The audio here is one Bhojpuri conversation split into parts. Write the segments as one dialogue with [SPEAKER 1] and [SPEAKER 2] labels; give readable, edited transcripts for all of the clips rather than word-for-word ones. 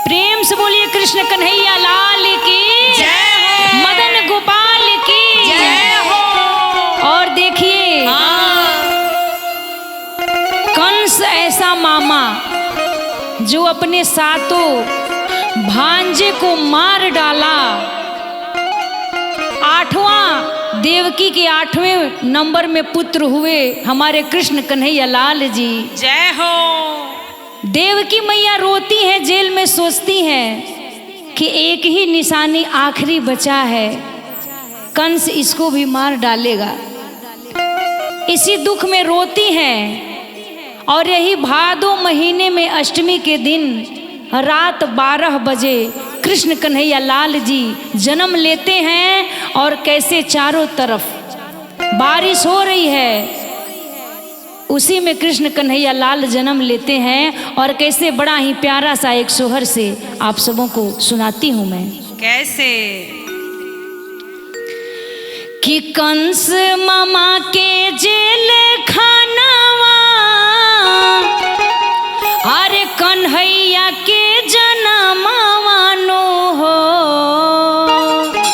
[SPEAKER 1] प्रेम से बोलिए कृष्ण कन्हैया लाल की
[SPEAKER 2] जय।
[SPEAKER 1] मदन गोपाल की
[SPEAKER 2] जय हो।
[SPEAKER 1] और देखिए कंस ऐसा मामा जो अपने सातों भांजे को मार डाला। आठवां देवकी के 8वें नंबर में पुत्र हुए हमारे कृष्ण कन्हैया लाल जी।
[SPEAKER 2] जय हो।
[SPEAKER 1] देवकी मैया रोती है, जेल में सोचती है कि एक ही निशानी आखिरी बचा है, कंस इसको भी मार डालेगा। इसी दुख में रोती है। और यही भादो महीने में अष्टमी के दिन रात 12 बजे कृष्ण कन्हैया लाल जी जन्म लेते हैं। और कैसे चारों तरफ बारिश हो रही है, उसी में कृष्ण कन्हैया लाल जन्म लेते हैं। और कैसे बड़ा ही प्यारा सा एक सोहर से आप सबों को सुनाती हूं मैं।
[SPEAKER 2] कैसे
[SPEAKER 1] कि कंस मामा के जेल खानावा, अरे कन्हैया के जनमावानो हो।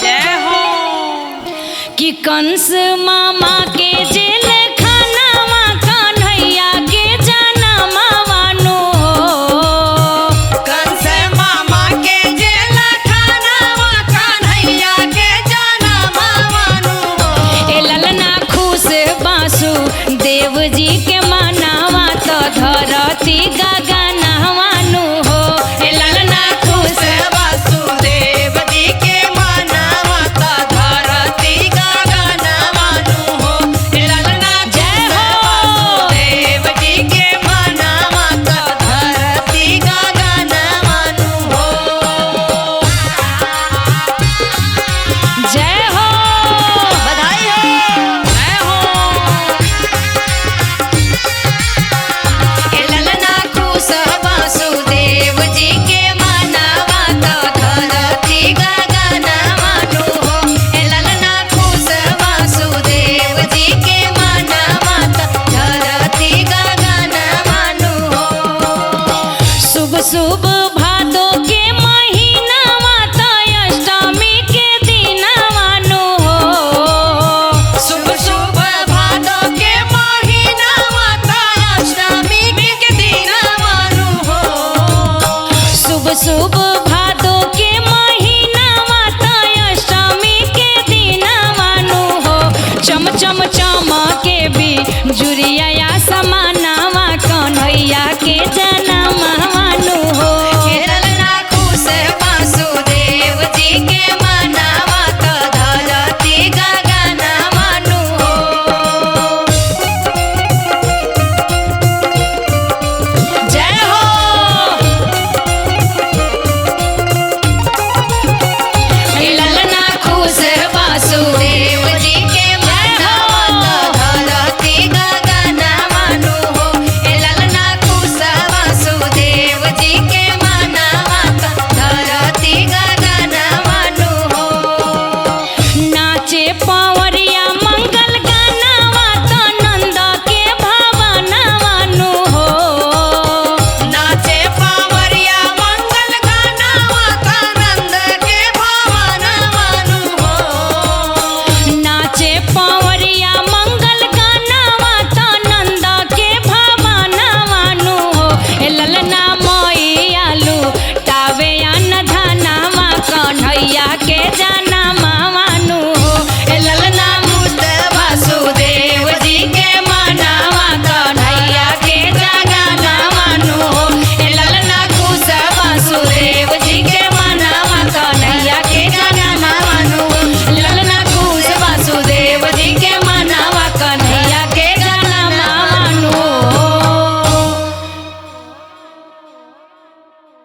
[SPEAKER 2] जय हो।
[SPEAKER 1] कि कंस मामा के जेल खानावा, कन्हैया के जनमावानो हो।
[SPEAKER 2] कंस मामा के जेल खानावा, कन्हैया के जनमावानो हो।
[SPEAKER 1] ए ललना खुश बासु देव जी के मनावा, तो धरती गगनवानु हो। ए ललना खुश
[SPEAKER 2] वासुदेव जी के मनावा, तो धरती गगनवानु हो। ललना
[SPEAKER 1] जय हो।
[SPEAKER 2] देव जी के मनावा, तो धरती गगनवानु हो।
[SPEAKER 1] जय हो।
[SPEAKER 2] बधाई हो। जय हो। ललना खुश वासुदेव जी के मनावा, तो धरती गगनवानु हो। ललना खुश वासुदेव जी के मनावा, तो धरती गगनवानु हो।
[SPEAKER 1] शुभ शुभ